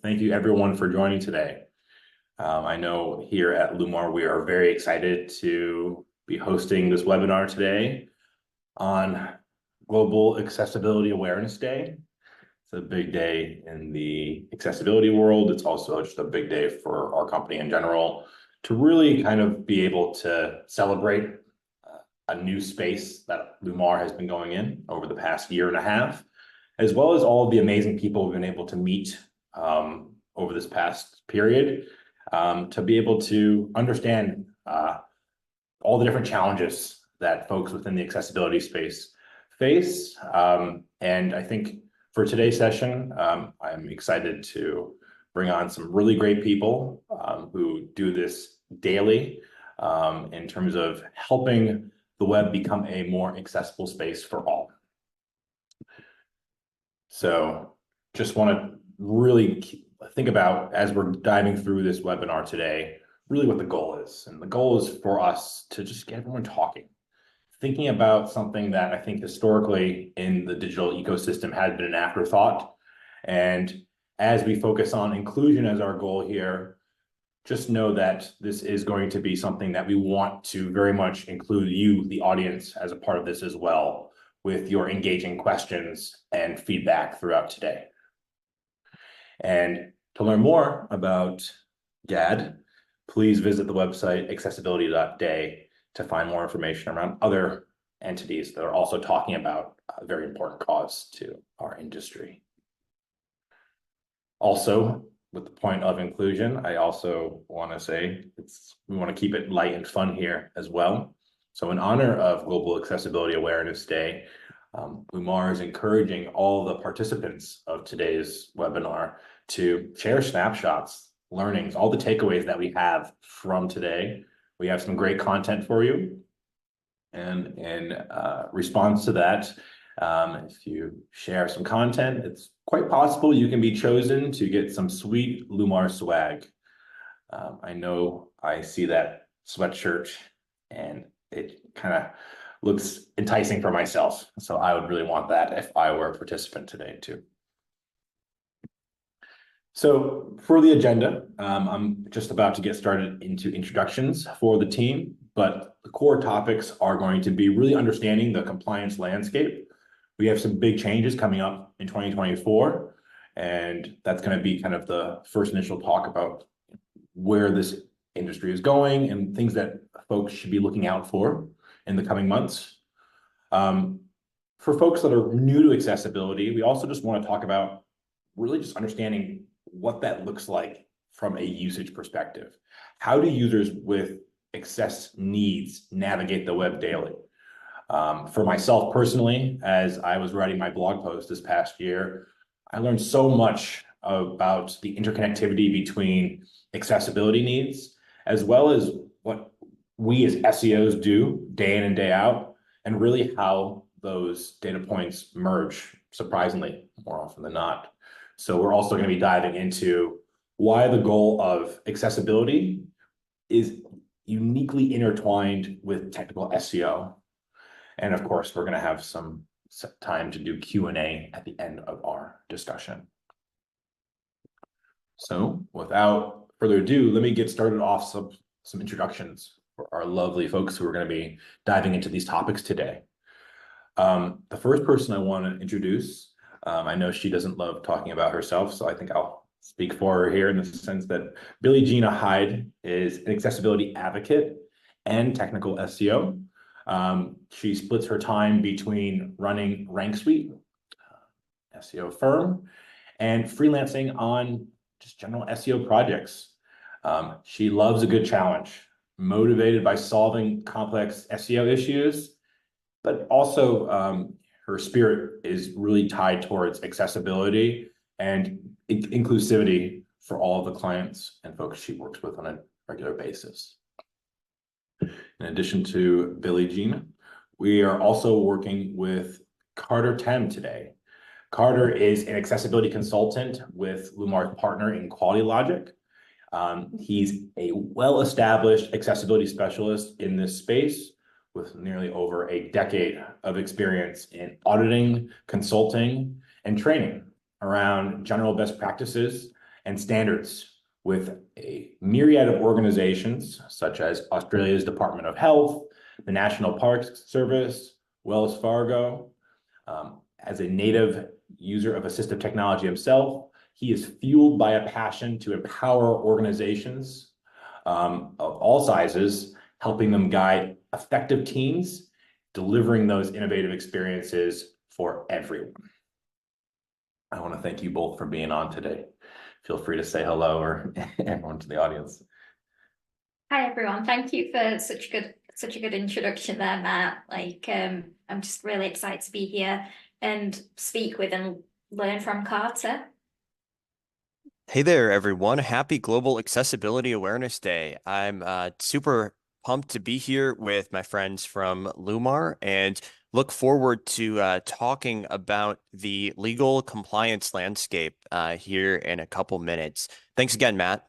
Thank you everyone for joining today. I know here at Lumar, we are very excited to be hosting this webinar today on Global Accessibility Awareness Day. It's a big day in the accessibility world. It's also just a big day for our company in general to really kind of be able to celebrate a new space that Lumar has been going in over the past year and a half, as well as all of the amazing people we've been able to meet over this past period, to be able to understand all the different challenges that folks within the accessibility space face. And I think for today's session, I'm excited to bring on some really great people who do this daily in terms of helping the web become a more accessible space for all. So just want to really think about, as we're diving through this webinar today, really what the goal is. And the goal is for us to just get everyone talking, thinking about something that I think historically in the digital ecosystem has been an afterthought. And as we focus on inclusion as our goal here, just know that this is going to be something that we want to very much include you, the audience, as a part of this as well, with your engaging questions and feedback throughout today. And to learn more about GAD, please visit the website accessibility.day to find more information around other entities that are also talking about a very important cause to our industry. Also, with the point of inclusion, I also want to say we want to keep it light and fun here as well. So in honor of Global Accessibility Awareness Day, Lumar is encouraging all the participants of today's webinar to share snapshots, learnings, all the takeaways that we have from today. We have some great content for you. And in response to that, if you share some content, it's quite possible you can be chosen to get some sweet Lumar swag. I know I see that sweatshirt and it kind of looks enticing for myself. So I would really want that if I were a participant today too. So for the agenda, I'm just about to get started into introductions for the team, but the core topics are going to be really understanding the compliance landscape. We have some big changes coming up in 2024, and that's going to be kind of the first initial talk about where this industry is going and things that folks should be looking out for in the coming months. For folks that are new to accessibility, we also just want to talk about really just understanding what that looks like from a usage perspective. How do users with access needs navigate the web daily? For myself personally, as I was writing my blog post this past year, I learned so much about the interconnectivity between accessibility needs, as well as what we as SEOs do day in and day out, and really how those data points merge, surprisingly, more often than not. So we're also going to be diving into why the goal of accessibility is uniquely intertwined with technical SEO. And of course, we're going to have some time to do Q&A at the end of our discussion. So without further ado, let me get started off some introductions for our lovely folks who are going to be diving into these topics today. The first person I want to introduce, I know she doesn't love talking about herself, so I think I'll speak for her here in the sense that Billie Geena Hyde is an accessibility advocate and technical SEO. She splits her time between running RankSuite, SEO firm, and freelancing on just general SEO projects. She loves a good challenge, motivated by solving complex SEO issues, but also her spirit is really tied towards accessibility and inclusivity for all of the clients and folks she works with on a regular basis. In addition to Billie Geena, we are also working with Carter Temm today. Carter is an accessibility consultant with Lumar's partner in Quality Logic. He's a well-established accessibility specialist in this space with nearly over a decade of experience in auditing, consulting, and training around general best practices and standards with a myriad of organizations such as Australia's Department of Health, the National Parks Service, Wells Fargo. As a native user of assistive technology himself, he is fueled by a passion to empower organizations of all sizes, helping them guide effective teams, delivering those innovative experiences for everyone. I want to thank you both for being on today. Feel free to say hello or everyone to the audience. Hi everyone, thank you for such a good introduction there, Matt. I'm just really excited to be here and speak with and learn from Carter. Hey there, everyone. Happy Global Accessibility Awareness Day. I'm super pumped to be here with my friends from Lumar and look forward to talking about the legal compliance landscape here in a couple minutes. Thanks again, Matt.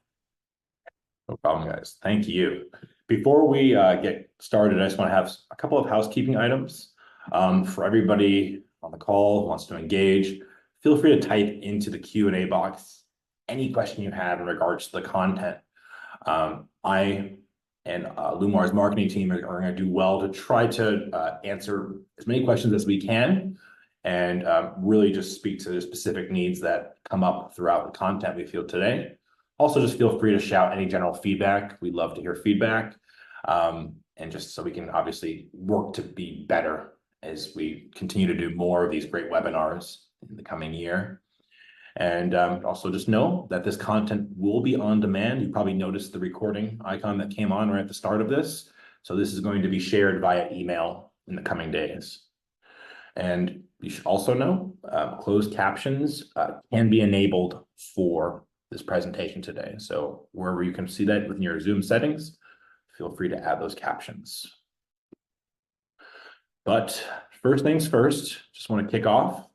No problem, guys. Thank you. Before we get started, I just want to have a couple of housekeeping items for everybody on the call who wants to engage. Feel free to type into the Q&A box any question you have in regards to the content. I and Lumar's marketing team are going to do well to try to answer as many questions as we can and really just speak to the specific needs that come up throughout the content we feel today. Also, just feel free to shout any general feedback. We'd love to hear feedback. And just so we can obviously work to be better as we continue to do more of these great webinars in the coming year. And also just know that this content will be on demand. You probably noticed the recording icon that came on right at the start of this. So this is going to be shared via email in the coming days. And you should also know closed captions can be enabled for this presentation today. So wherever you can see that within your Zoom settings, feel free to add those captions. But first things first, just want to kick off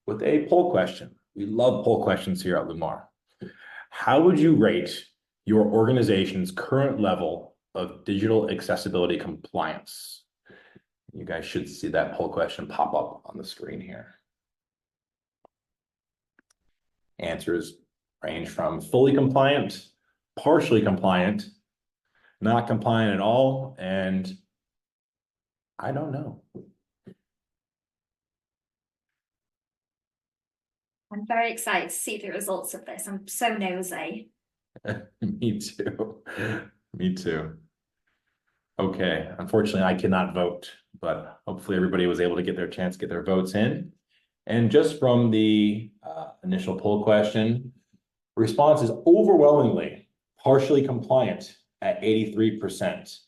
with a poll question. We love poll questions here at Lumar. How would you rate your organization's current level of digital accessibility compliance? You guys should see that poll question pop up on the screen here. Answers range from fully compliant, partially compliant, not compliant at all, and I don't know. I'm very excited to see the results of this. I'm so nosy. Me too. Me too. Okay, unfortunately, I cannot vote, but hopefully everybody was able to get their chance to get their votes in. And just from the initial poll question, response is overwhelmingly partially compliant at 83%.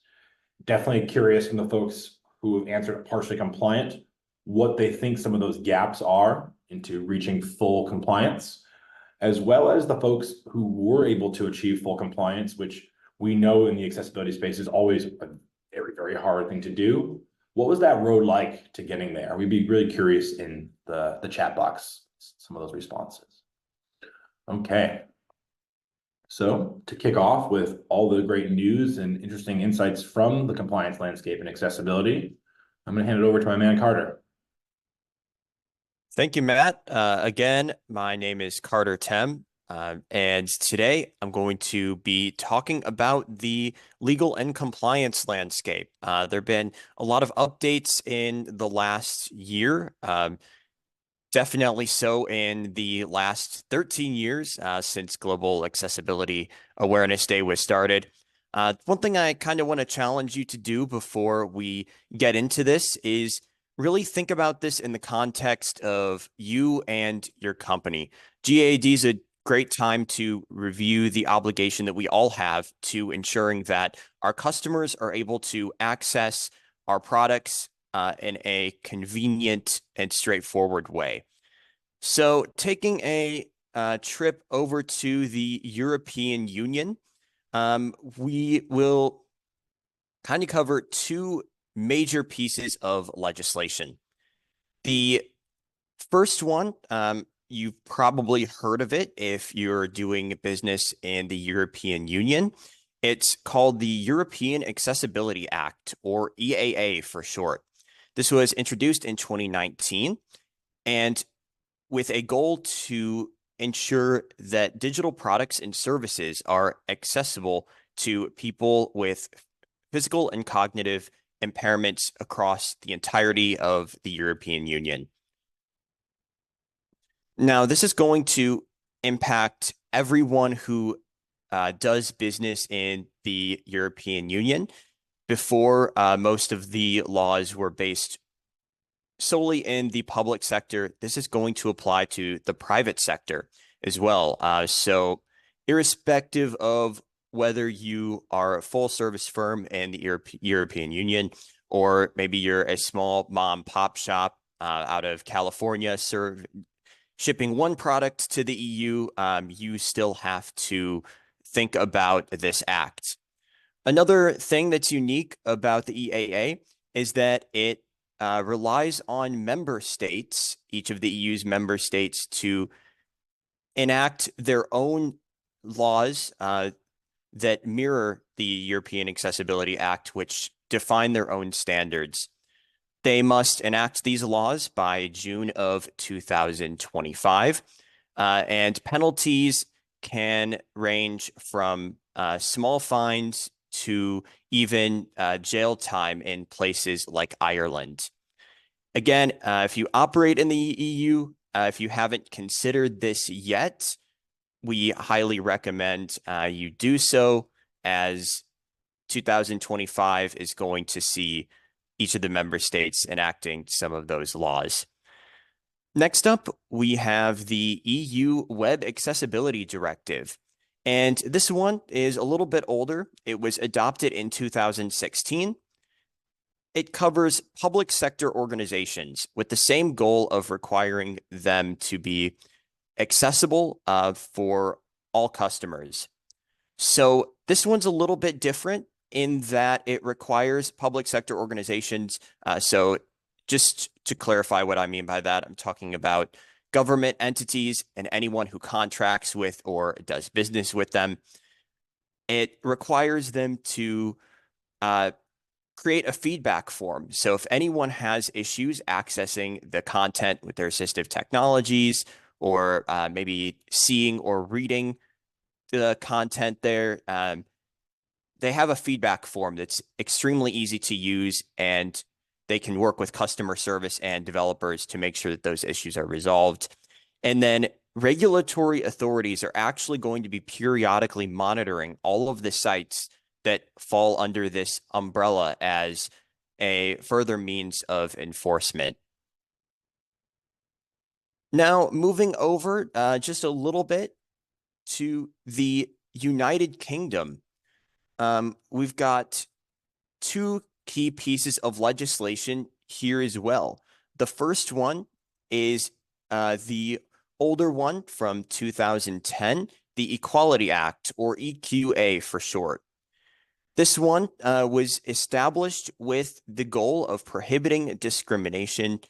Definitely curious from the folks who have answered partially compliant, what they think some of those gaps are into reaching full compliance, as well as the folks who were able to achieve full compliance, which we know in the accessibility space is always a very, very hard thing to do. What was that road like to getting there? We'd be really curious in the chat box, some of those responses. Okay. So to kick off with all the great news and interesting insights from the compliance landscape and accessibility, I'm going to hand it over to my man, Carter. Thank you, Matt. Again, my name is Carter Temm, and today I'm going to be talking about the legal and compliance landscape. There have been a lot of updates in the last year, definitely so in the last 13 years since Global Accessibility Awareness Day was started. One thing I kind of want to challenge you to do before we get into this is really think about this in the context of you and your company. GAD is a great time to review the obligation that we all have to ensuring that our customers are able to access our products in a convenient and straightforward way. So taking a trip over to the European Union, we will kind of cover two major pieces of legislation. The first one, you've probably heard of it if you're doing business in the European Union. It's called the European Accessibility Act, or EAA for short. This was introduced in 2019, and with a goal to ensure that digital products and services are accessible to people with physical and cognitive impairments across the entirety of the European Union. Now, this is going to impact everyone who does business in the European Union. Before, most of the laws were based solely in the public sector. This is going to apply to the private sector as well. So irrespective of whether you are a full service firm in the European Union, or maybe you're a small mom pop shop out of California shipping one product to the EU, you still have to think about this act. Another thing that's unique about the EAA is that it relies on member states, each of the EU's member states, to enact their own laws that mirror the European Accessibility Act, which define their own standards. They must enact these laws by June of 2025, and penalties can range from small fines to even jail time in places like Ireland. Again, if you operate in the EU, if you haven't considered this yet, we highly recommend you do so, as 2025 is going to see each of the member states enacting some of those laws. Next up, we have the EU Web Accessibility Directive. And this one is a little bit older. It was adopted in 2016. It covers public sector organizations with the same goal of requiring them to be accessible for all customers. So this one's a little bit different in that it requires public sector organizations. So just to clarify what I mean by that, I'm talking about government entities and anyone who contracts with or does business with them. It requires them to create a feedback form. So if anyone has issues accessing the content with their assistive technologies, or maybe seeing or reading the content there, they have a feedback form that's extremely easy to use, and they can work with customer service and developers to make sure that those issues are resolved. And then regulatory authorities are actually going to be periodically monitoring all of the sites that fall under this umbrella as a further means of enforcement. Now, moving over just a little bit to the United Kingdom. We've got two key pieces of legislation here as well. The first one is the older one from 2010, the Equality Act, or EQA for short. This one was established with the goal of prohibiting discrimination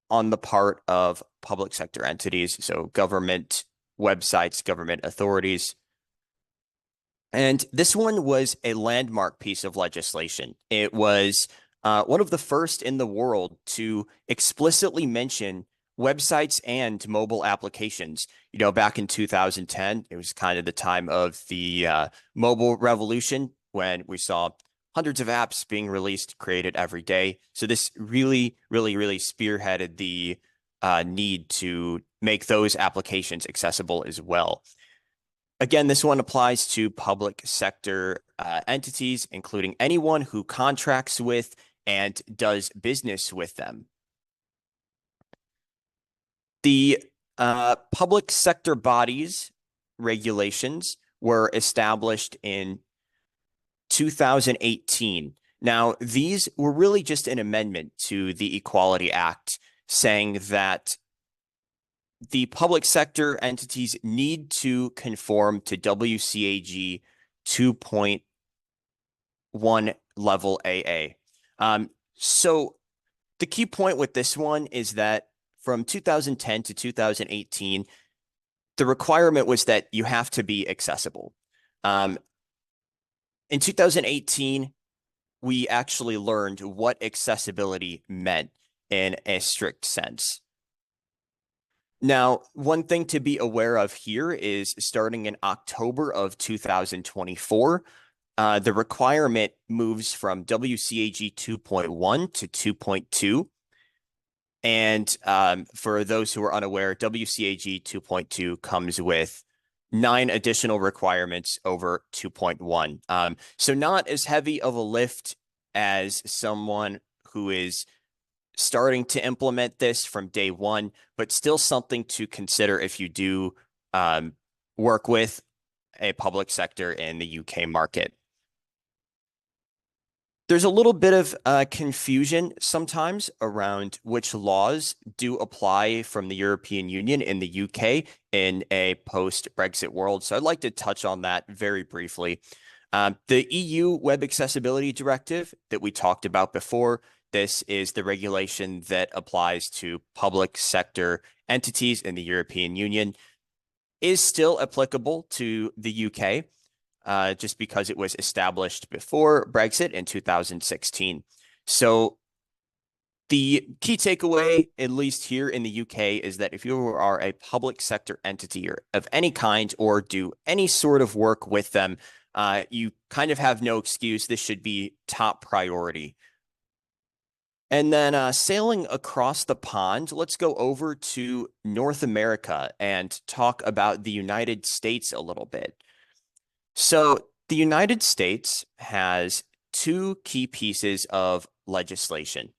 on the part of public sector entities, so government websites, government authorities. And this one was a landmark piece of legislation. It was one of the first in the world to explicitly mention websites and mobile applications. You know, back in 2010, it was kind of the time of the mobile revolution, when we saw hundreds of apps being released, created every day. So this really spearheaded the need to make those applications accessible as well. Again, this one applies to public sector entities, including anyone who contracts with and does business with them. The public sector bodies regulations were established in 2018. Now, these were really just an amendment to the Equality Act, saying that the public sector entities need to conform to WCAG 2.1 level AA. So the key point with this one is that from 2010 to 2018, the requirement was that you have to be accessible. In 2018, we actually learned what accessibility meant in a strict sense. Now, one thing to be aware of here is starting in October of 2024, the requirement moves from WCAG 2.1 to 2.2. And for those who are unaware, WCAG 2.2 comes with 9 additional requirements over 2.1. So not as heavy of a lift as someone who is starting to implement this from day one, but still something to consider if you do work with a public sector in the UK market. There's a little bit of confusion sometimes around which laws do apply from the European Union in the UK in a post-Brexit world. So I'd like to touch on that very briefly. The EU Web Accessibility Directive that we talked about before, this is the regulation that applies to public sector entities in the European Union, is still applicable to the UK. Just because it was established before Brexit in 2016. So the key takeaway, at least here in the UK, is that if you are a public sector entity or of any kind or do any sort of work with them, you kind of have no excuse. This should be top priority. And then sailing across the pond, let's go over to North America and talk about the United States a little bit. So the United States has 2 key pieces of legislation.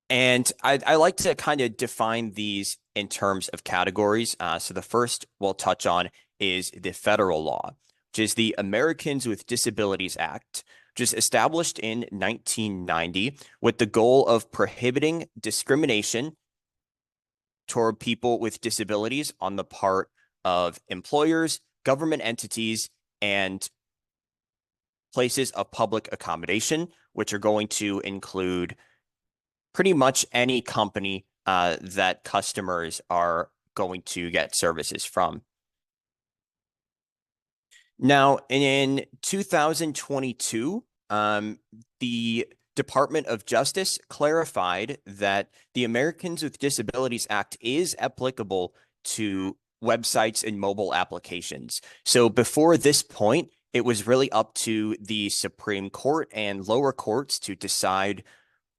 And I like to kind of define these in terms of categories. So the first we'll touch on is the federal law, which is the Americans with Disabilities Act, which is established in 1990 with the goal of prohibiting discrimination toward people with disabilities on the part of employers, government entities, and places of public accommodation, which are going to include pretty much any company that customers are going to get services from. Now, in 2022, the Department of Justice clarified that the Americans with Disabilities Act is applicable to websites and mobile applications. So before this point, it was really up to the Supreme Court and lower courts to decide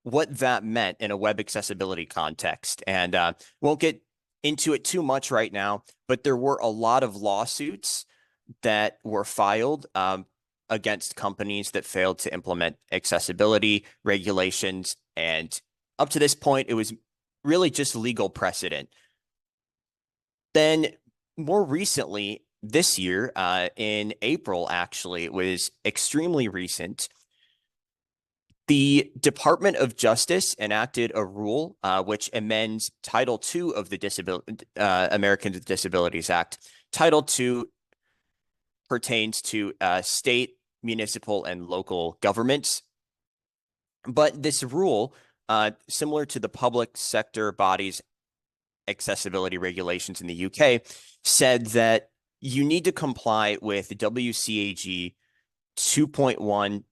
what that meant in a web accessibility context. And won't get into it too much right now, but there were a lot of lawsuits that were filed against companies that failed to implement accessibility regulations. And up to this point, it was really just legal precedent. Then more recently, this year, in April, actually, it was extremely recent, the Department of Justice enacted a rule which amends Title II of the Americans with Disabilities Act. Title II pertains to state, municipal, and local governments. But this rule, similar to the public sector bodies' accessibility regulations in the UK, said that you need to comply with WCAG 2.1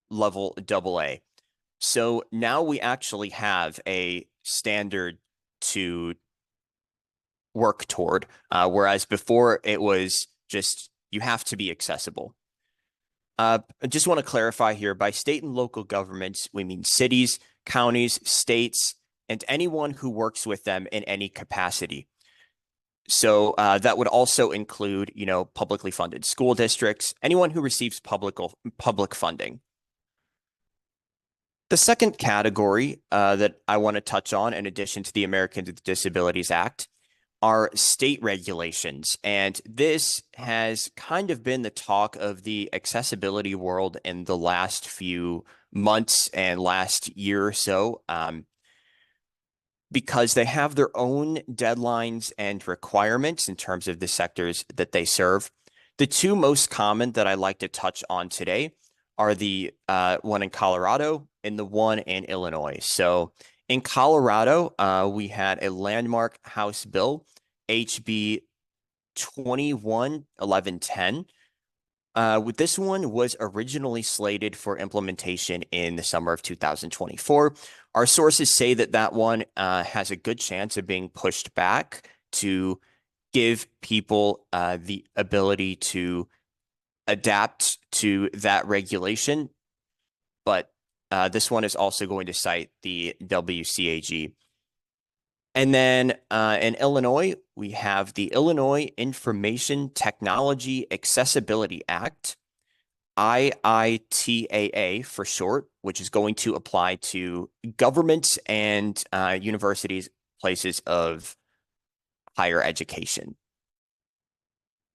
level AA. So now we actually have a standard to work toward, whereas before it was just you have to be accessible. I just want to clarify here, by state and local governments, we mean cities, counties, states, and anyone who works with them in any capacity. So that would also include, publicly funded school districts, anyone who receives public funding. The second category that I want to touch on, in addition to the Americans with Disabilities Act, are state regulations. And this has kind of been the talk of the accessibility world in the last few months and last year or so, because they have their own deadlines and requirements in terms of the sectors that they serve. The 2 most common that I like to touch on today are the one in Colorado and the one in Illinois. So in Colorado, we had a landmark House bill, HB 211110. This one was originally slated for implementation in the summer of 2024, Our sources say that that one has a good chance of being pushed back to give people the ability to adapt to that regulation. But this one is also going to cite the WCAG. And then in Illinois, we have the Illinois Information Technology Accessibility Act, IITAA for short, which is going to apply to governments and universities, places of higher education.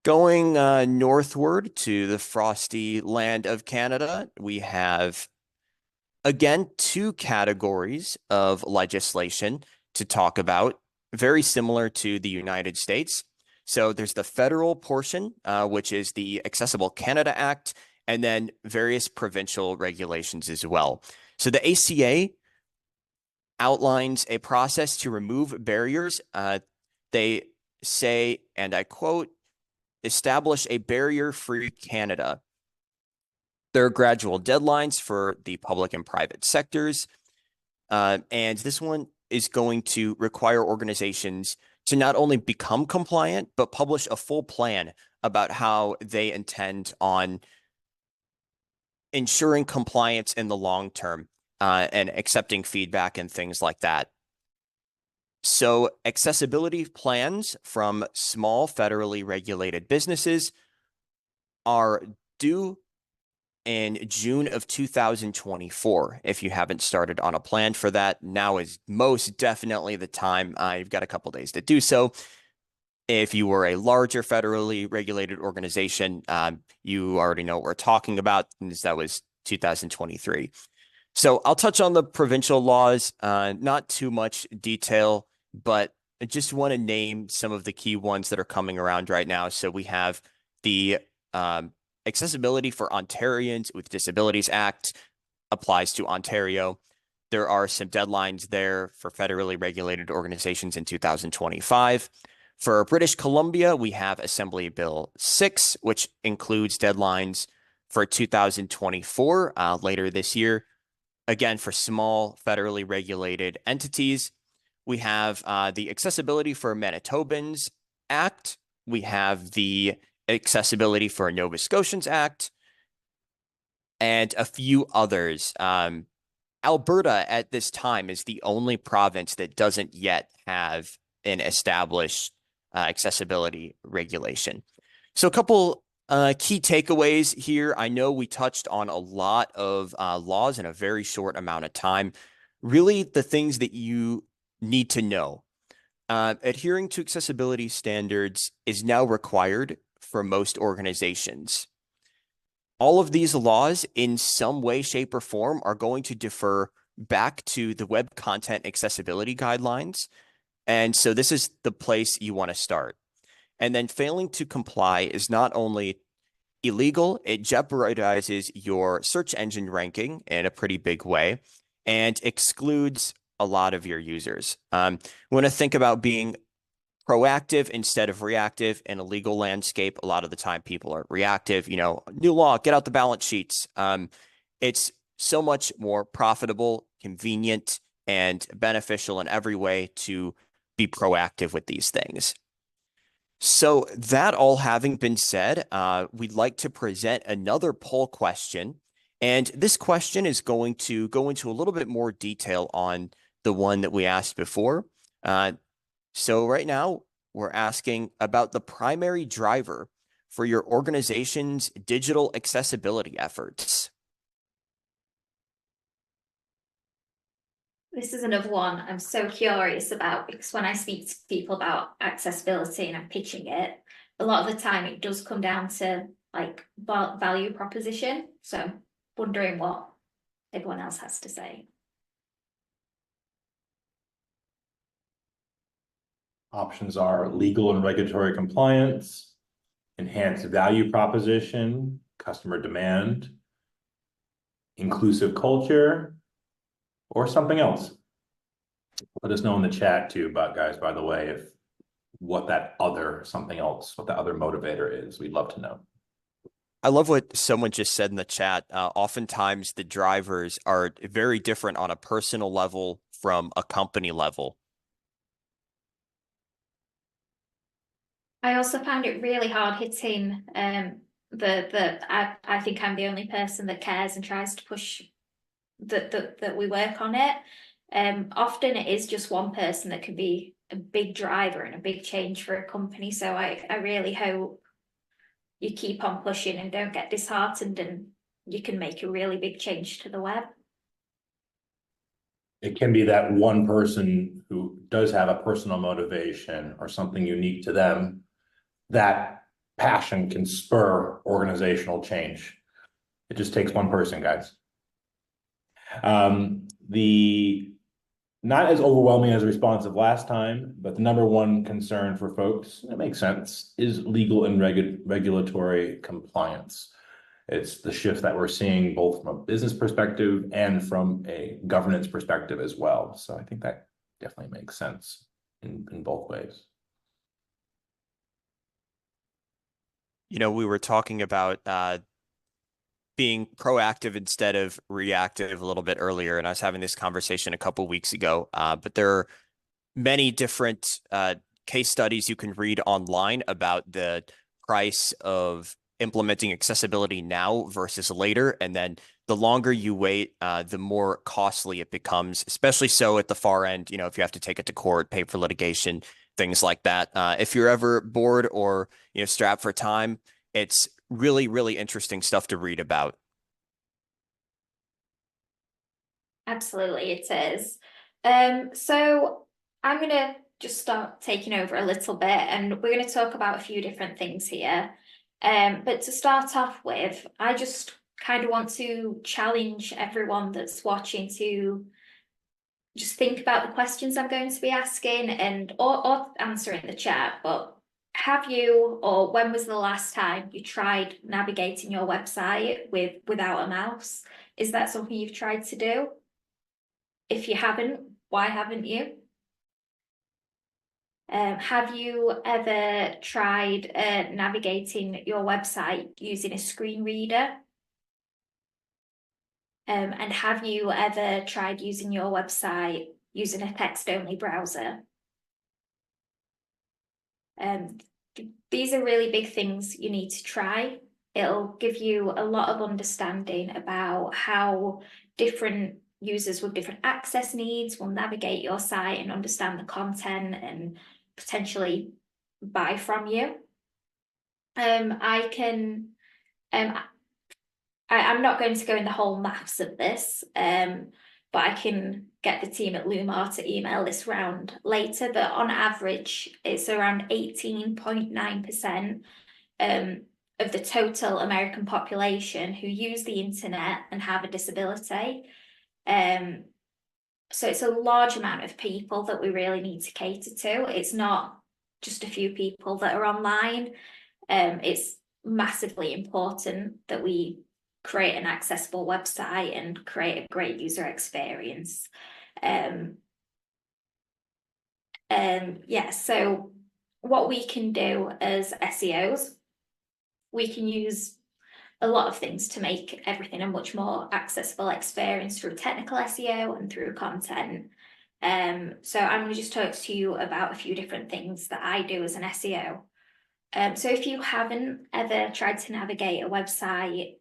Going northward to the frosty land of Canada, we have, again, two categories of legislation to talk about, very similar to the United States. So there's the federal portion, which is the Accessible Canada Act, and then various provincial regulations as well. So the ACA outlines a process to remove barriers. They say, and I quote, establish a barrier-free Canada. There are gradual deadlines for the public and private sectors. And this one is going to require organizations to not only become compliant, but publish a full plan about how they intend on ensuring compliance in the long term and accepting feedback and things like that. So accessibility plans from small federally regulated businesses are due in June of 2024. If you haven't started on a plan for that, now is most definitely the time. You've got a couple days to do so. If you were a larger federally regulated organization, you already know what we're talking about. That was 2023. So I'll touch on the provincial laws, not too much detail, but I just want to name some of the key ones that are coming around right now. So we have the Accessibility for Ontarians with Disabilities Act applies to Ontario. There are some deadlines there for federally regulated organizations in 2025. For British Columbia, we have Assembly Bill 6, which includes deadlines for 2024, later this year. Again, for small federally regulated entities, we have the Accessibility for Manitobans Act. We have the Accessibility for Nova Scotians Act, and a few others. Alberta at this time is the only province that doesn't yet have an established accessibility regulation. So a couple key takeaways here. I know we touched on a lot of laws in a very short amount of time. Really, the things that you need to know. Adhering to accessibility standards is now required for most organizations. All of these laws, in some way, shape, or form, are going to defer back to the Web Content Accessibility Guidelines. And so this is the place you want to start. And then failing to comply is not only illegal, it jeopardizes your search engine ranking in a pretty big way and excludes a lot of your users. We want to think about being proactive instead of reactive in a legal landscape. A lot of the time people are reactive, new law, get out the balance sheets. It's so much more profitable, convenient, and beneficial in every way to be proactive with these things. So that all having been said, we'd like to present another poll question. And this question is going to go into a little bit more detail on the one that we asked before. So right now, we're asking about the primary driver for your organization's digital accessibility efforts. This is another one I'm so curious about, because when I speak to people about accessibility and I'm pitching it, a lot of the time it does come down to like value proposition. So I'm wondering what everyone else has to say. Options are legal and regulatory compliance, enhanced value proposition, customer demand, inclusive culture, or something else. Let us know in the chat too, guys, by the way, if what that other something else, what the other motivator is. We'd love to know. I love what someone just said in the chat. Oftentimes the drivers are very different on a personal level from a company level. I also found it really hard hitting I think I'm the only person that cares and tries to push that we work on it. Often it is just one person that can be a big driver and a big change for a company. So I really hope you keep on pushing and don't get disheartened, and you can make a really big change to the web. It can be that one person who does have a personal motivation or something unique to them. That passion can spur organizational change. It just takes one person, guys. The not as overwhelming as responsive last time, but the number one concern for folks, it makes sense, is legal and regulatory compliance. It's the shift that we're seeing both from a business perspective and from a governance perspective as well. So I think that definitely makes sense in both ways. You know, we were talking about being proactive instead of reactive a little bit earlier, and I was having this conversation a couple weeks ago. But there are many different case studies you can read online about the price of implementing accessibility now versus later, and then the longer you wait, the more costly it becomes, especially so at the far end, you know, if you have to take it to court, pay for litigation, things like that. If you're ever bored or, you know, strapped for time, it's really, really interesting stuff to read about. Absolutely, it is. So I'm going to just start taking over a little bit, and we're going to talk about a few different things here. But to start off with, I just kind of want to challenge everyone that's watching to just think about the questions I'm going to be asking, and or answer in the chat. But have you, or when was the last time you tried navigating your website without a mouse? Is that something you've tried to do? If you haven't, why haven't you? Have you ever tried navigating your website using a screen reader? And have you ever tried using your website using a text-only browser? These are really big things you need to try. It'll give you a lot of understanding about how different users with different access needs will navigate your site and understand the content and potentially buy from you. I'm not going to go in the whole maths of this, but I can get the team at Lumar to email this round later. But on average, it's around 18.9% of the total American population who use the internet and have a disability. So it's a large amount of people that we really need to cater to. It's not just a few people that are online. It's massively important that we create an accessible website and create a great user experience. So what we can do as SEOs, we can use a lot of things to make everything a much more accessible experience through technical SEO and through content. So I'm going to just talk to you about a few different things that I do as an SEO. So if you haven't ever tried to navigate a website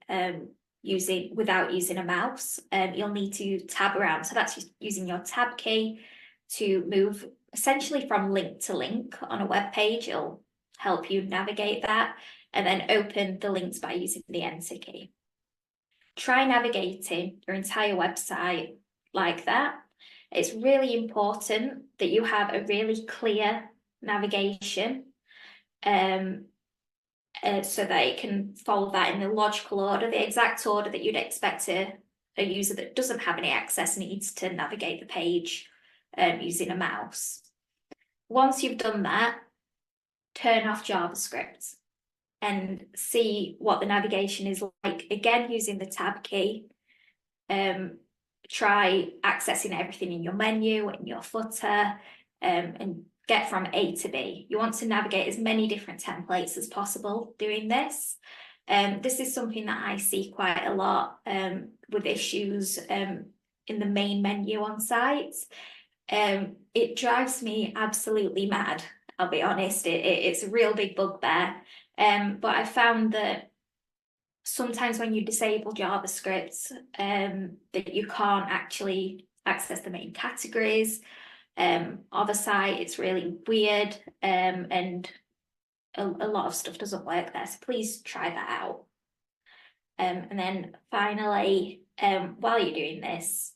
without using a mouse, you'll need to tab around. So that's using your tab key to move essentially from link to link on a web page. It'll help you navigate that, and then open the links by using the enter key. Try navigating your entire website like that. It's really important that you have a really clear navigation, so that it can follow that in the logical order, the exact order that you'd expect a user that doesn't have any access needs to navigate the page using a mouse. Once you've done that, turn off JavaScript and see what the navigation is like. Again, using the tab key. Try accessing everything in your menu, in your footer, and get from A to B. You want to navigate as many different templates as possible doing this. This is something that I see quite a lot with issues in the main menu on sites. It drives me absolutely mad, I'll be honest. It's a real big bugbear. But I found that sometimes when you disable JavaScript, that you can't actually access the main categories of a site. It's really weird, and a lot of stuff doesn't work there. So please try that out. And then finally, while you're doing this,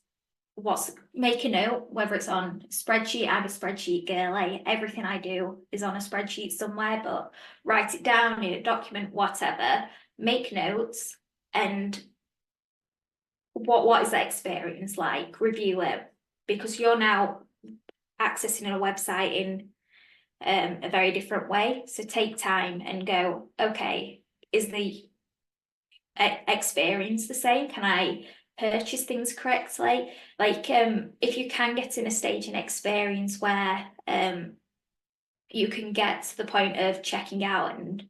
make a note, whether it's on a spreadsheet. I'm a spreadsheet girly. Everything I do is on a spreadsheet somewhere, but write it down in a document, whatever. Make notes, and what is that experience like? Review it, because you're now accessing a website in a very different way. So take time and go, okay, is the experience the same? Can I purchase things correctly? Like, if you can get in a stage in experience where you can get to the point of checking out and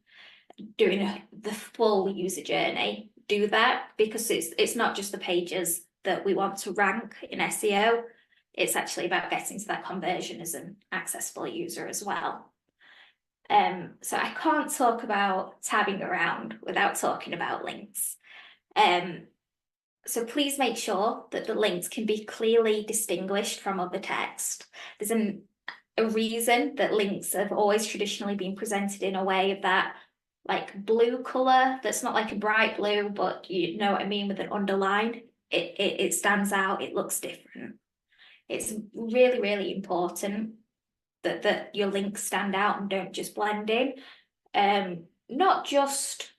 doing the full user journey, do that, because it's not just the pages that we want to rank in SEO. It's actually about getting to that conversion as an accessible user as well. So I can't talk about tabbing around without talking about links. So please make sure that the links can be clearly distinguished from other text. There's a reason that links have always traditionally been presented in a way of that like blue color that's not like a bright blue, but you know what I mean, with an underline. It stands out, it looks different. It's really, really important that your links stand out and don't just blend in. Not just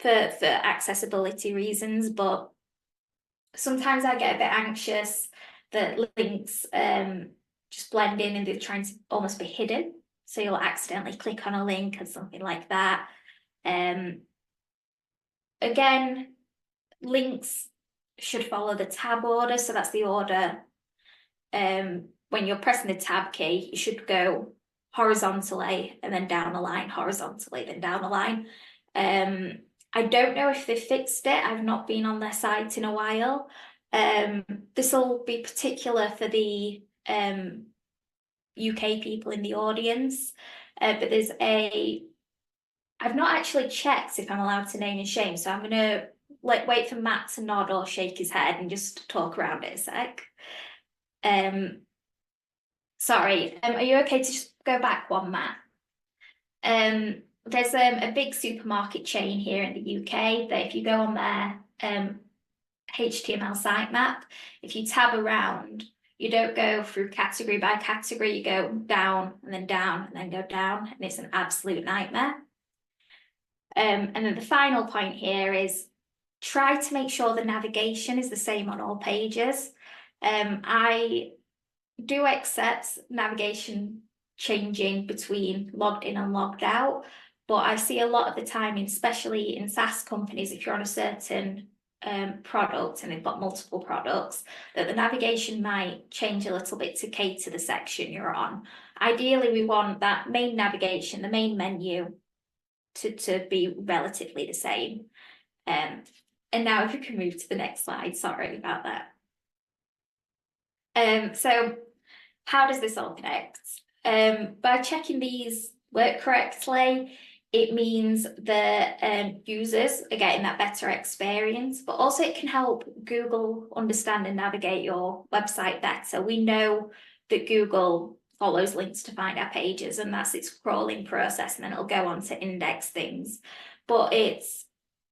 for accessibility reasons, but sometimes I get a bit anxious that links just blend in and they're trying to almost be hidden. So you'll accidentally click on a link or something like that. Again, links should follow the tab order. So that's the order. When you're pressing the tab key, you should go horizontally and then down the line, horizontally, then down the line. I don't know if they fixed it. I've not been on their site in a while. This will be particular for the UK people in the audience, but I've not actually checked if I'm allowed to name and shame, so I'm gonna wait for Matt to nod or shake his head and just talk around it a sec. Sorry, are you okay to just go back one, Matt? There's a big supermarket chain here in the UK that if you go on their HTML sitemap, if you tab around, you don't go through category by category, you go down and then go down, and it's an absolute nightmare. And then the final point here is try to make sure the navigation is the same on all pages. I do accept navigation changing between logged in and logged out, but I see a lot of the time, especially in SaaS companies, if you're on a certain product and they've got multiple products, that the navigation might change a little bit to cater the section you're on. Ideally, we want that main navigation, the main menu, to be relatively the same. And now if you can move to the next slide, sorry about that. So how does this all connect? By checking these work correctly, it means that users are getting that better experience, but also it can help Google understand and navigate your website better. We know that Google follows links to find our pages, and that's its crawling process, and then it'll go on to index things. But it's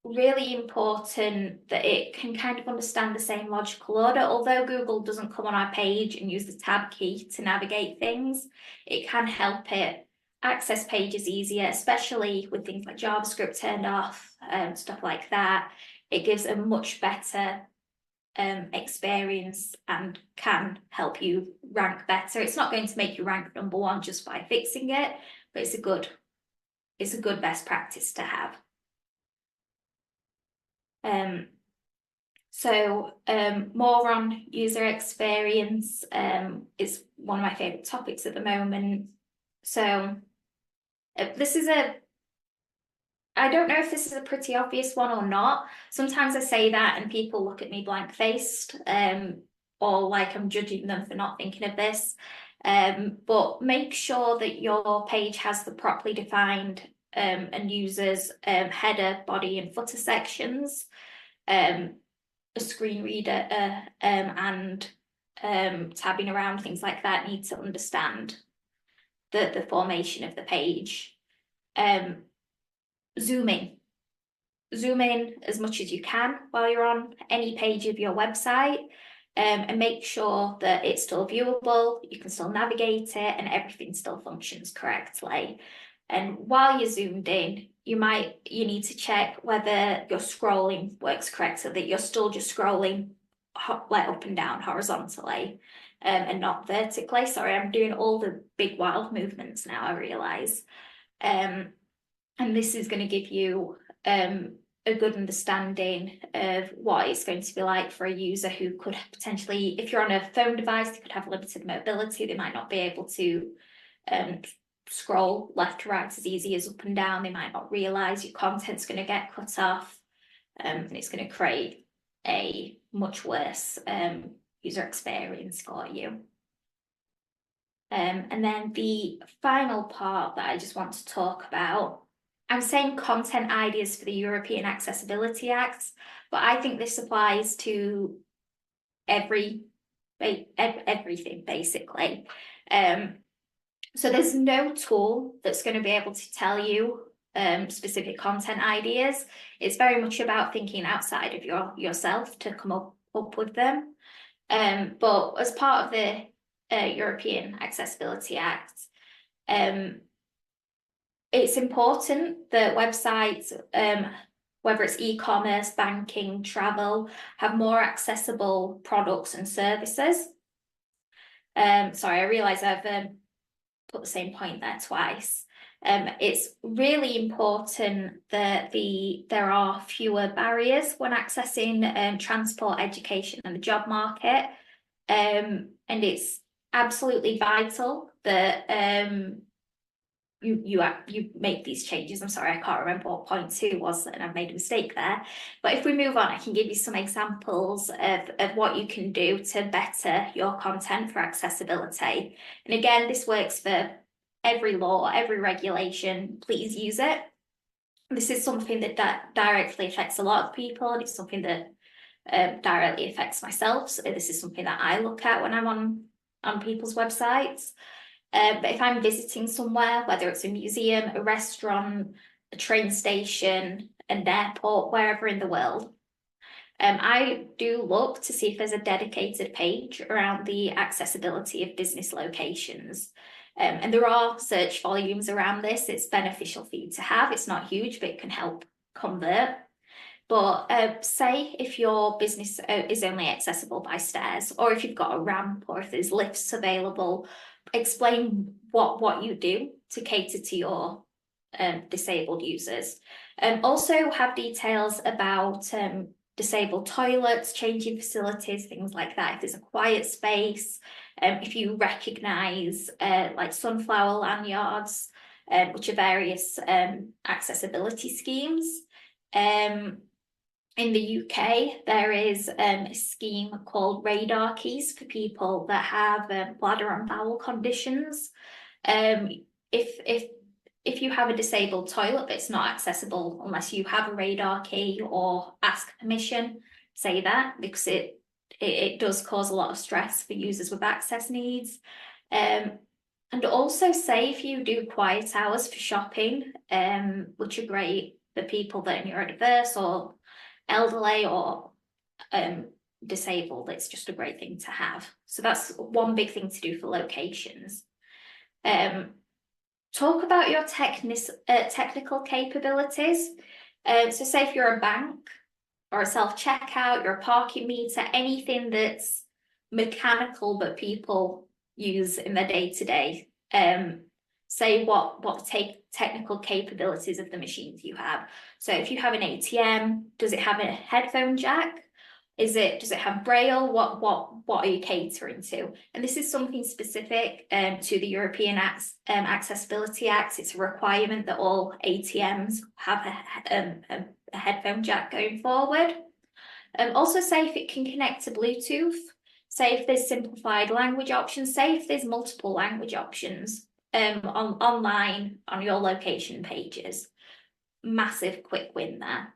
really important that it can kind of understand the same logical order. Although Google doesn't come on our page and use the tab key to navigate things, it can help it access pages easier, especially with things like JavaScript turned off, stuff like that. It gives a much better experience and can help you rank better. It's not going to make you rank #1 just by fixing it, but it's a good best practice to have. More on user experience is one of my favorite topics at the moment. So this is I don't know if this is a pretty obvious one or not. Sometimes I say that and people look at me blank-faced, or like I'm judging them for not thinking of this. But make sure that your page has the properly defined and uses header, body, and footer sections, a screen reader, and tabbing around, things like that need to understand the formation of the page. Zoom in. Zoom in as much as you can while you're on any page of your website, and make sure that it's still viewable, you can still navigate it, and everything still functions correctly. And while you're zoomed in, you need to check whether your scrolling works correctly, that you're still just scrolling like up and down horizontally, and not vertically. Sorry, I'm doing all the big wild movements now, I realise. And this is going to give you a good understanding of what it's going to be like for a user who could potentially, if you're on a phone device, they could have limited mobility, they might not be able to scroll left to right as easy as up and down, they might not realise your content's going to get cut off, and it's going to create a much worse user experience for you. And then the final part that I just want to talk about, I'm saying content ideas for the European Accessibility Act, but I think this applies to everything basically. So there's no tool that's going to be able to tell you specific content ideas. It's very much about thinking outside of yourself to come up with them. But as part of the European Accessibility Act, it's important that websites, whether it's e-commerce, banking, travel, have more accessible products and services. Sorry, I realise I've put the same point there twice. It's really important that there are fewer barriers when accessing transport, education, and the job market. And it's absolutely vital that you make these changes. I'm sorry, I can't remember what point 2 was, and I've made a mistake there. But if we move on, I can give you some examples of what you can do to better your content for accessibility. And again, this works for every law, every regulation. Please use it. This is something that directly affects a lot of people, and it's something that directly affects myself. So this is something that I look at when I'm on people's websites. But if I'm visiting somewhere, whether it's a museum, a restaurant, a train station, an airport, wherever in the world, I do look to see if there's a dedicated page around the accessibility of business locations. And there are search volumes around this. It's beneficial for you to have. It's not huge, but it can help convert. But say if your business is only accessible by stairs, or if you've got a ramp, or if there's lifts available, explain what you do to cater to your disabled users. Also have details about disabled toilets, changing facilities, things like that. If there's a quiet space, if you recognise like sunflower lanyards, which are various accessibility schemes. In the UK, there is a scheme called radar keys for people that have bladder and bowel conditions. If you have a disabled toilet, but it's not accessible unless you have a radar key or ask permission, say that, because it does cause a lot of stress for users with access needs. And also say if you do quiet hours for shopping, which are great for people that are neurodiverse or elderly or disabled, it's just a great thing to have. So that's one big thing to do for locations. Talk about your technical capabilities. So say if you're a bank or a self-checkout, you're a parking meter, anything that's mechanical but people use in their day-to-day. Say what the technical capabilities of the machines you have. So if you have an ATM, does it have a headphone jack? Does it have Braille? What are you catering to? And this is something specific to the European Accessibility Act. It's a requirement that all ATMs have a headphone jack going forward. Also say if it can connect to Bluetooth, say if there's simplified language options, say if there's multiple language options online on your location pages. Massive quick win there.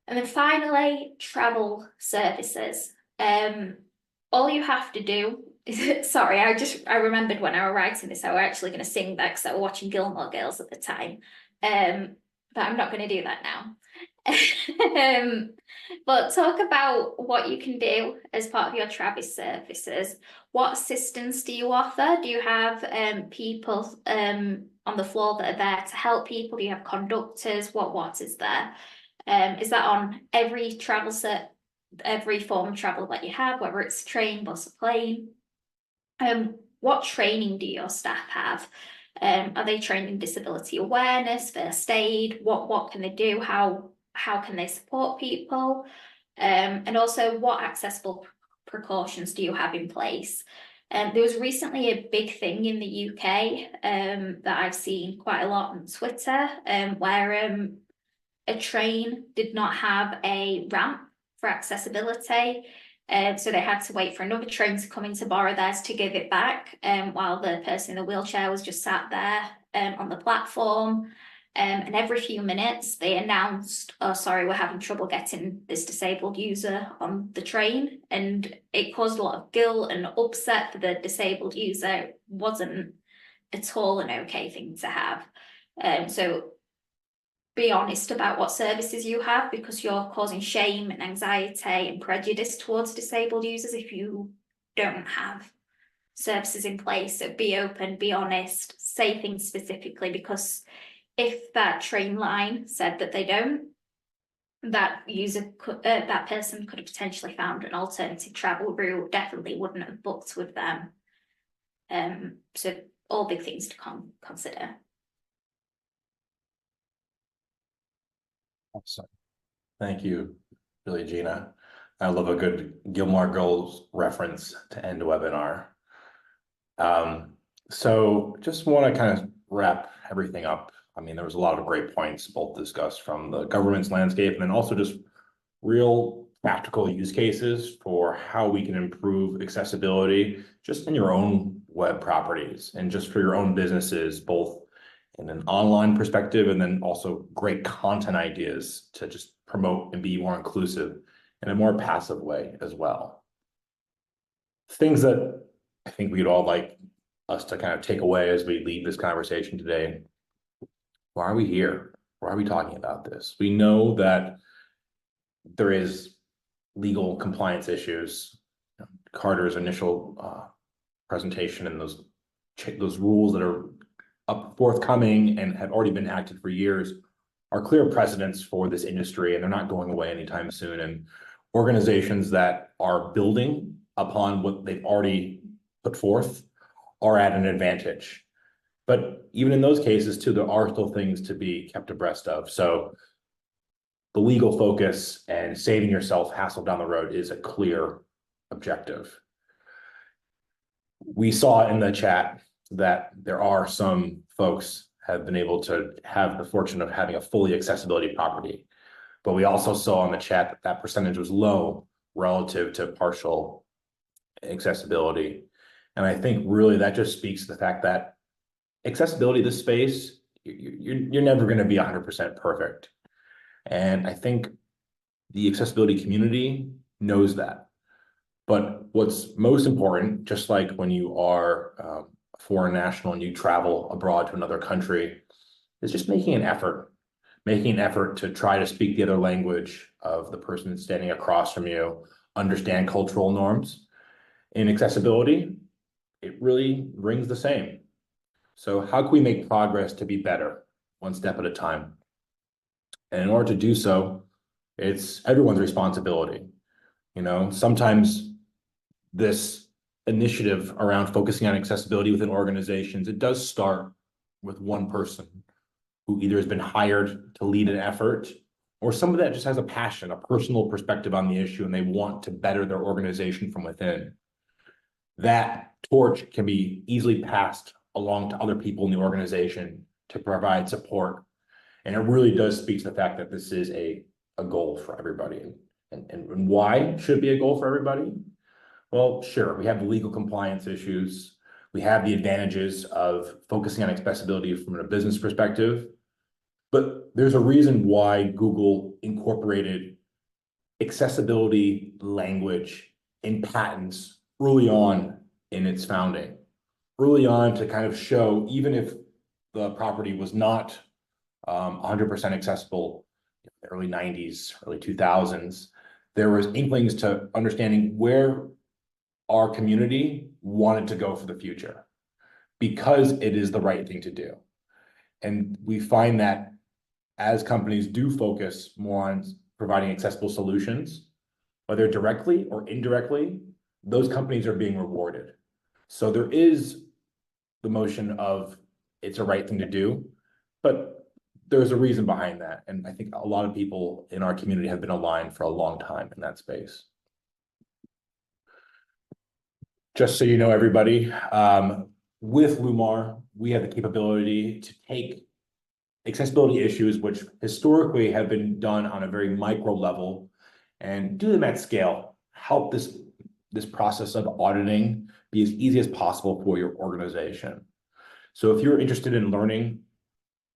And then finally, travel services. All you have to do is, sorry, I remembered when I was writing this, I was actually going to sing that because I was watching Gilmore Girls at the time. But I'm not going to do that now. But talk about what you can do as part of your travel services. What assistance do you offer? Do you have people on the floor that are there to help people? Do you have conductors? What is there? Is that on every every form of travel that you have, whether it's train, bus, or plane? What training do your staff have? Are they trained in disability awareness, first aid? What can they do? How can they support people? And also, what accessible precautions do you have in place? There was recently a big thing in the UK that I've seen quite a lot on Twitter, where a train did not have a ramp for accessibility. So they had to wait for another train to come in to borrow theirs to give it back, while the person in the wheelchair was just sat there on the platform. And every few minutes they announced, oh, sorry, we're having trouble getting this disabled user on the train. And it caused a lot of guilt and upset for the disabled user. It wasn't at all an okay thing to have. So be honest about what services you have, because you're causing shame and anxiety and prejudice towards disabled users if you don't have services in place. So be open, be honest, say things specifically, because if that train line said that they don't, that person could have potentially found an alternative travel route, definitely wouldn't have booked with them. So all big things to consider. Awesome. Thank you, Billie Geena. I love a good Gilmore Girls reference to end a webinar. So just want to kind of wrap everything up. I mean, there was a lot of great points both discussed from the government's landscape and then also just real practical use cases for how we can improve accessibility just in your own web properties and just for your own businesses, both in an online perspective and then also great content ideas to just promote and be more inclusive in a more passive way as well. Things that I think we'd all like us to kind of take away as we leave this conversation today. Why are we here? Why are we talking about this? We know that there is legal compliance issues. Carter's initial presentation and those rules that are forthcoming and have already been acted for years are clear precedents for this industry, and they're not going away anytime soon. And organizations that are building upon what they've already put forth are at an advantage. But even in those cases too, there are still things to be kept abreast of. So the legal focus and saving yourself hassle down the road is a clear objective. We saw in the chat that there are some folks have been able to have the fortune of having a fully accessibility property. But we also saw in the chat that that percentage was low relative to partial accessibility. And I think really that just speaks to the fact that accessibility, this space, you're never going to be 100% perfect. And I think the accessibility community knows that. But what's most important, just like when you are a foreign national and you travel abroad to another country, is just making an effort to try to speak the other language of the person standing across from you, understand cultural norms. In accessibility, it really rings the same. So how can we make progress to be better, one step at a time? And in order to do so, it's everyone's responsibility. You know, sometimes this initiative around focusing on accessibility within organizations, it does start with one person who either has been hired to lead an effort or somebody that just has a passion, a personal perspective on the issue, and they want to better their organization from within, that torch can be easily passed along to other people in the organization to provide support. And it really does speak to the fact that this is a goal for everybody. And why should it be a goal for everybody? Well, sure, we have the legal compliance issues. We have the advantages of focusing on accessibility from a business perspective. But there's a reason why Google incorporated accessibility language in patents early on in its founding. Early on to kind of show, even if the property was not 100% accessible in the early 90s, early 2000s, there was inklings to understanding where our community wanted to go for the future, because it is the right thing to do. And we find that as companies do focus more on providing accessible solutions, whether directly or indirectly, those companies are being rewarded. So there is the motion of it's a right thing to do, but there's a reason behind that. And I think a lot of people in our community have been aligned for a long time in that space. Just so you know, everybody, with Lumar, we have the capability to take accessibility issues, which historically have been done on a very micro level, and do them at scale. Help this process of auditing be as easy as possible for your organization. So if you're interested in learning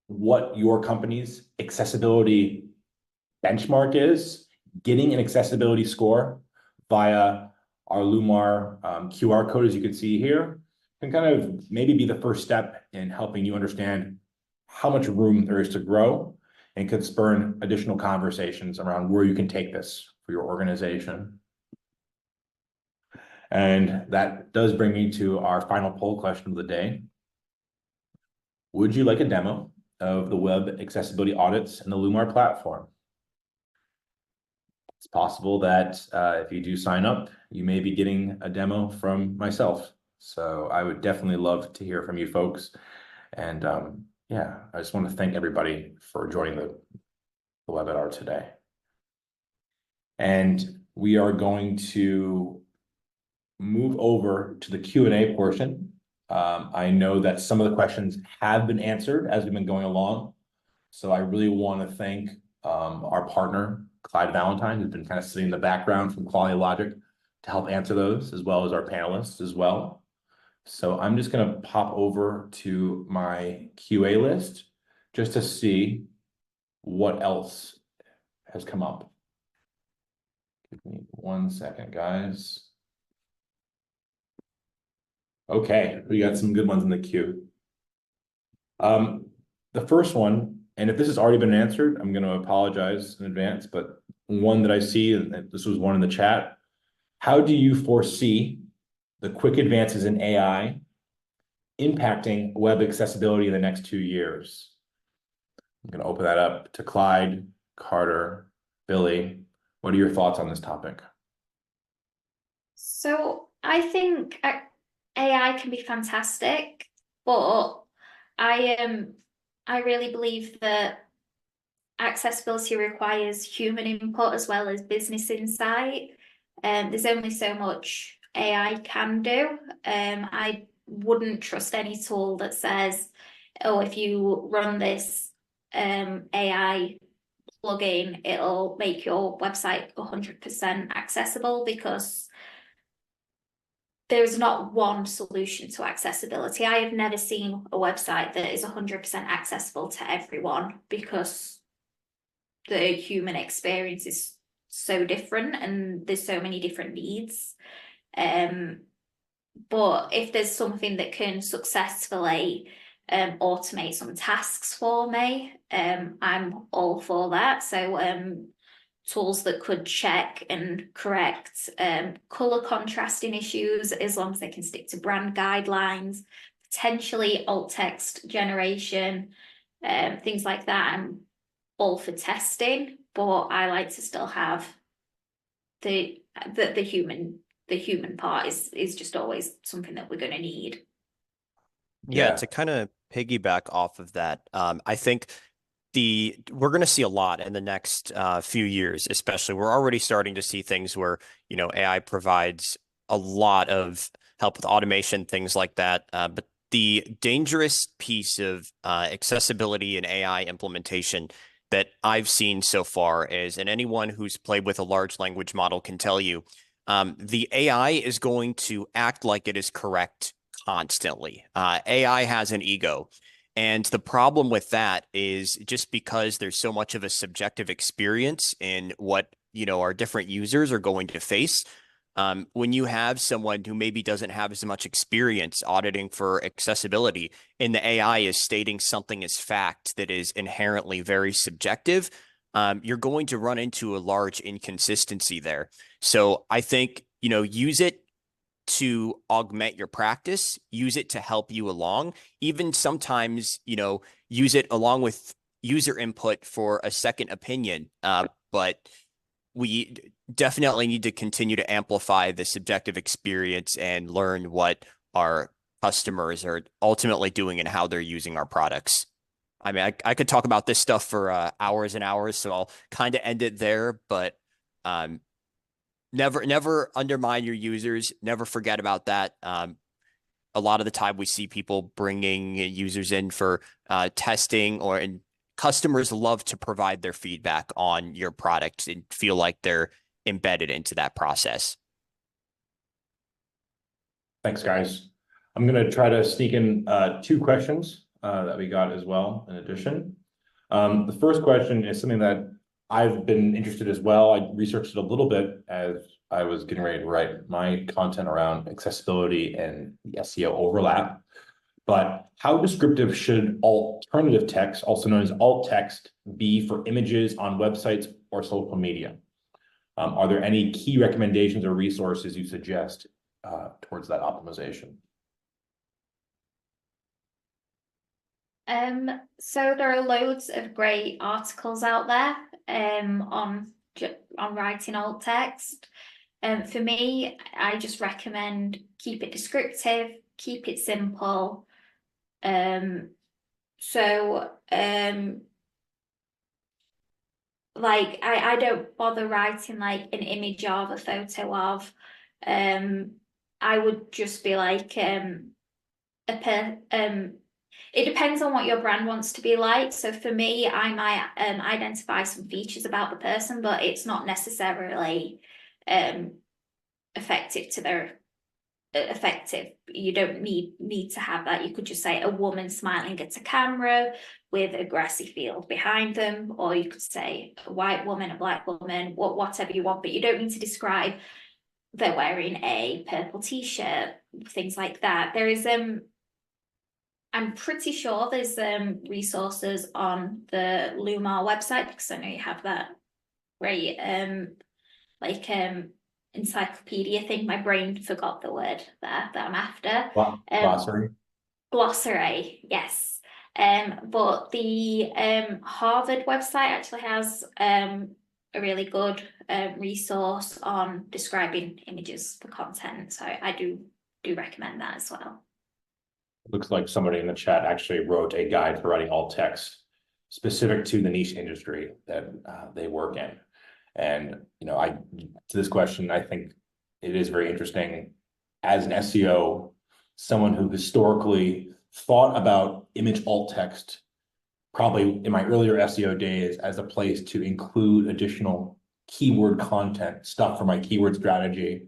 what your company's accessibility benchmark is, getting an accessibility score via our Lumar QR code, as you can see here, can kind of maybe be the first step in helping you understand how much room there is to grow, and could spurn additional conversations around where you can take this for your organization. And that does bring me to our final poll question of the day. Would you like a demo of the web accessibility audits in the Lumar platform? It's possible that if you do sign up, you may be getting a demo from myself. So I would definitely love to hear from you folks. And yeah, I just want to thank everybody for joining the webinar today. And we are going to move over to the Q&A portion. I know that some of the questions have been answered as we've been going along. So I really want to thank our partner, Clyde Valentine, who's been kind of sitting in the background from Quality Logic to help answer those, as well as our panelists as well. So I'm just going to pop over to my QA list just to see what else has come up. Give me 1 second, guys. Okay, we got some good ones in the queue. The first one, and if this has already been answered, I'm going to apologize in advance, but one that I see, and this was one in the chat. How do you foresee the quick advances in AI impacting web accessibility in the next 2 years? I'm going to open that up to Clyde, Carter, Billy. What are your thoughts on this topic? So I think AI can be fantastic, but I really believe that accessibility requires human input as well as business insight. There's only so much AI can do. I wouldn't trust any tool that says, oh, if you run this AI plugin, it'll make your website 100% accessible, because there's not one solution to accessibility. I have never seen a website that is 100% accessible to everyone, because the human experience is so different and there's so many different needs. But if there's something that can successfully automate some tasks for me, I'm all for that. So tools that could check and correct color contrasting issues, as long as they can stick to brand guidelines, potentially alt text generation, things like that. I'm all for testing, but I like to still have the human part is just always something that we're going to need. Yeah, to kind of piggyback off of that, I think we're going to see a lot in the next few years, especially. We're already starting to see things where, AI provides a lot of help with automation, things like that. But the dangerous piece of accessibility and AI implementation that I've seen so far is, and anyone who's played with a large language model can tell you, the AI is going to act like it is correct constantly. AI has an ego. And the problem with that is just because there's so much of a subjective experience in what, our different users are going to face. When you have someone who maybe doesn't have as much experience auditing for accessibility, and the AI is stating something as fact that is inherently very subjective, you're going to run into a large inconsistency there. So I think, use it to augment your practice, use it to help you along, even sometimes, use it along with user input for a second opinion. But we definitely need to continue to amplify the subjective experience and learn what our customers are ultimately doing and how they're using our products. I mean, I could talk about this stuff for hours and hours, so I'll kind of end it there, but never undermine your users. Never forget about that. A lot of the time we see people bringing users in for testing, and customers love to provide their feedback on your product and feel like they're embedded into that process. Thanks, guys. I'm going to try to sneak in 2 questions that we got as well, in addition. The first question is something that I've been interested as well. I researched it a little bit as I was getting ready to write my content around accessibility and the SEO overlap. But how descriptive should alternative text, also known as alt text, be for images on websites or social media? Are there any key recommendations or resources you suggest towards that optimization? So there are loads of great articles out there on writing alt text. For me, I just recommend keep it descriptive, keep it simple. Like I don't bother writing like an image of, a photo of. I would just be like it depends on what your brand wants to be like. So for me, I might identify some features about the person, but it's not necessarily effective to their effective. You don't need to have that. You could just say a woman smiling at a camera with a grassy field behind them, or you could say a white woman, a black woman, whatever you want, but you don't need to describe they're wearing a purple t-shirt, things like that. There is I'm pretty sure there's resources on the Lumar website, because I know you have that great encyclopedia thing. My brain forgot the word there that I'm after. Glossary. Glossary, yes. But the Harvard website actually has a really good resource on describing images for content. So I do recommend that as well. Looks like somebody in the chat actually wrote a guide for writing alt text specific to the niche industry that they work in. And, to this question, I think it is very interesting as an SEO, someone who historically thought about image alt text, probably in my earlier SEO days, as a place to include additional keyword content, stuff for my keyword strategy.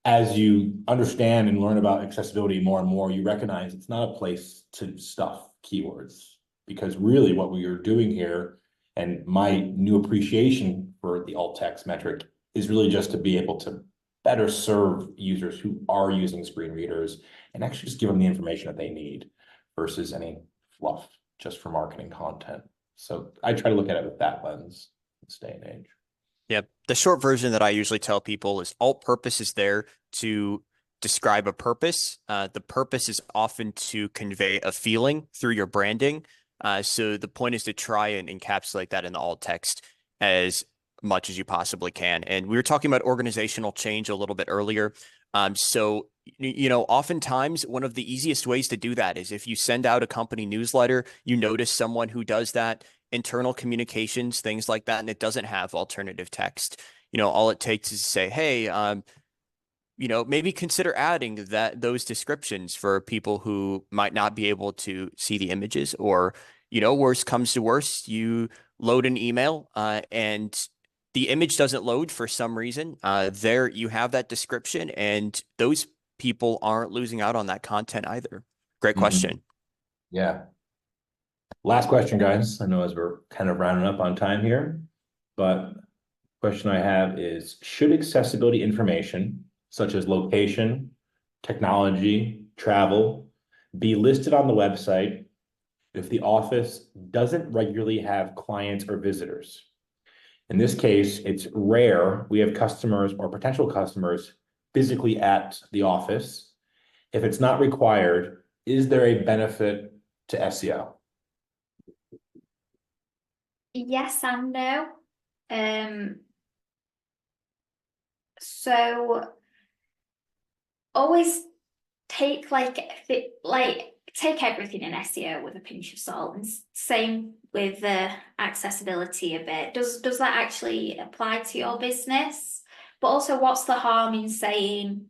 As you understand and learn about accessibility more and more, you recognize it's not a place to stuff keywords, because really what we are doing here, and my new appreciation for the alt text metric, is really just to be able to better serve users who are using screen readers and actually just give them the information that they need versus any fluff just for marketing content. So I try to look at it with that lens in this day and age. Yeah, the short version that I usually tell people is alt purpose is there to describe a purpose. The purpose is often to convey a feeling through your branding. So the point is to try and encapsulate that in the alt text as much as you possibly can. And we were talking about organizational change a little bit earlier. So, oftentimes one of the easiest ways to do that is if you send out a company newsletter, you notice someone who does that, internal communications, things like that, and it doesn't have alternative text, all it takes is to say, hey, maybe consider adding those descriptions for people who might not be able to see the images, or, worst comes to worst, you load an email and the image doesn't load for some reason. There you have that description, and those people aren't losing out on that content either. Great question. Yeah. Last question, guys. I know as we're kind of rounding up on time here, but question I have is, should accessibility information such as location, technology, travel be listed on the website if the office doesn't regularly have clients or visitors? In this case, it's rare we have customers or potential customers physically at the office. If it's not required, is there a benefit to SEO? Yes and no. So always take take everything in SEO with a pinch of salt, and same with the accessibility of it. Does that actually apply to your business? But also, what's the harm in saying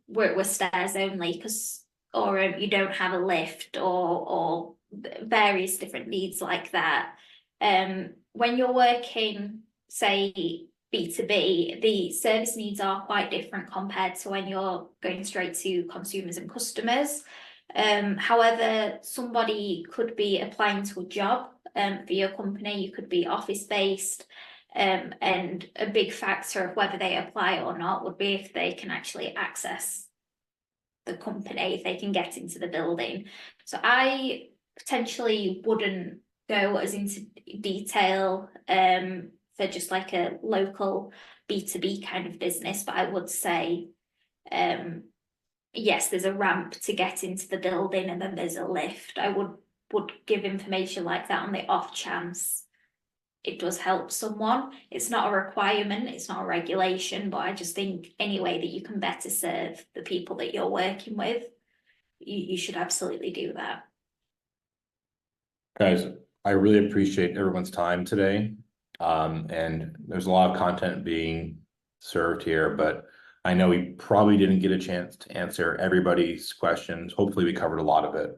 we're stairs only, or you don't have a lift, or various different needs like that. When you're working, say, B2B, the service needs are quite different compared to when you're going straight to consumers and customers. However, somebody could be applying to a job for your company. You could be office based, and a big factor of whether they apply or not would be if they can actually access the company, if they can get into the building. So I potentially wouldn't go as into detail for just like a local B2B kind of business, but I would say yes, there's a ramp to get into the building, and then there's a lift. I would give information like that on the off chance it does help someone. It's not a requirement, it's not a regulation, but I just think any way that you can better serve the people that you're working with, you should absolutely do that. Guys, I really appreciate everyone's time today. And there's a lot of content being served here, but I know we probably didn't get a chance to answer everybody's questions. Hopefully we covered a lot of it,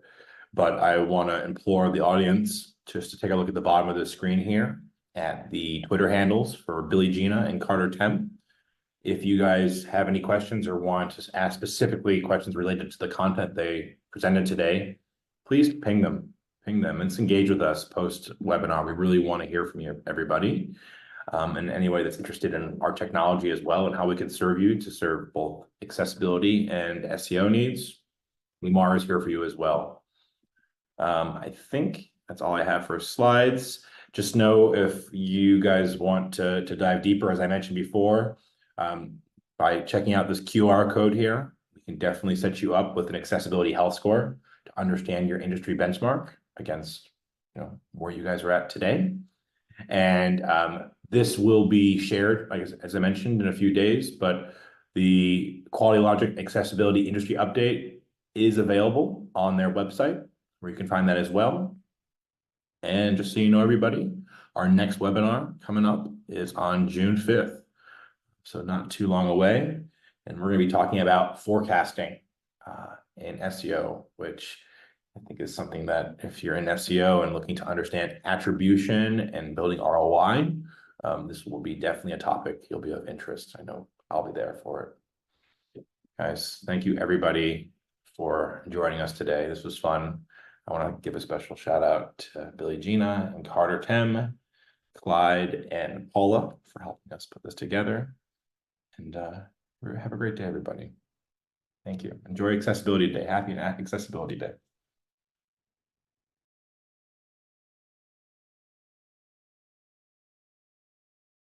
but I want to implore the audience just to take a look at the bottom of the screen here at the Twitter handles for Billie Geena and Carter Temm. If you guys have any questions or want to ask specifically questions related to the content they presented today, please ping them and engage with us post webinar. We really want to hear from you, everybody. And anybody that's interested in our technology as well and how we can serve you to serve both accessibility and SEO needs, Lumar is here for you as well. I think that's all I have for slides. Just know if you guys want to dive deeper, as I mentioned before, by checking out this QR code here, we can definitely set you up with an accessibility health score to understand your industry benchmark against where you guys are at today. And this will be shared, as I mentioned, in a few days, but the Quality Logic Accessibility Industry Update is available on their website, where you can find that as well. And just so you know, everybody, our next webinar coming up is on June 5th. So not too long away. And we're going to be talking about forecasting in SEO, which I think is something that if you're in SEO and looking to understand attribution and building ROI, this will be definitely a topic you'll be of interest. I know I'll be there for it. Guys, thank you everybody for joining us today. This was fun. I want to give a special shout out to Billie Geena and Carter Temm, Clyde and Paula for helping us put this together. And have a great day, everybody. Thank you. Enjoy Accessibility Day. Happy Accessibility Day.